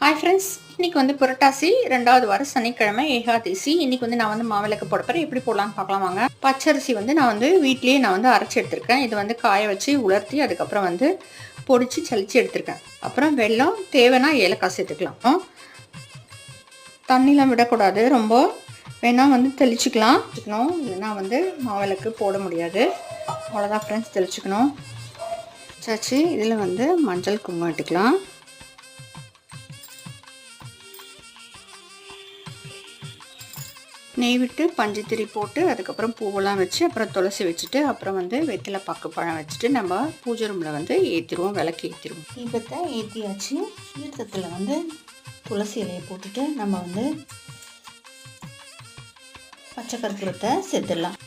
Hi friends, இன்றைக்கி வந்து புரட்டாசி 2வது வாரம் சனிக்கிழமை ஏகாதசி. இன்றைக்கி வந்து நான் வந்து மாவிளக்கு போட போகிறேன். எப்படி போடலான்னு பார்க்கலாம் வாங்க. பச்சரிசி வந்து நான் வந்து வீட்லேயே அரைச்சி எடுத்திருக்கேன். இது வந்து காய வச்சு உலர்த்தி அதுக்கப்புறம் வந்து பொடிச்சு சலிச்சு எடுத்திருக்கேன். அப்புறம் வெல்லம், தேவைன்னா ஏலக்காய் சேர்த்துக்கலாம். தண்ணிலாம் விடக்கூடாது, ரொம்ப வேணால் வந்து தெளிச்சுக்கலாம். இல்லைன்னா வந்து மாவிளக்கு போட முடியாது. அவ்வளோதான் ஃப்ரெண்ட்ஸ், தெளிச்சுக்கணும். சாச்சு இதில் வந்து மஞ்சள் குங்குமம் இட்டுக்கலாம். நெய் விட்டு பஞ்சுத்திரி போட்டு அதுக்கப்புறம் பூவெல்லாம் வச்சு அப்புறம் துளசி வச்சுட்டு அப்புறம் வந்து வெற்றிலை பாக்கு பழம் வச்சுட்டு நம்ம பூஜை ரூமில் வந்து ஏற்றிடுவோம், விளக்கு ஏற்றிடுவோம். தீபத்தை ஏற்றியாச்சு. தீர்த்தத்தில் வந்து துளசி இலையை போட்டுட்டு நம்ம வந்து பச்சை கற்பூரத்தை சேர்த்துடலாம்.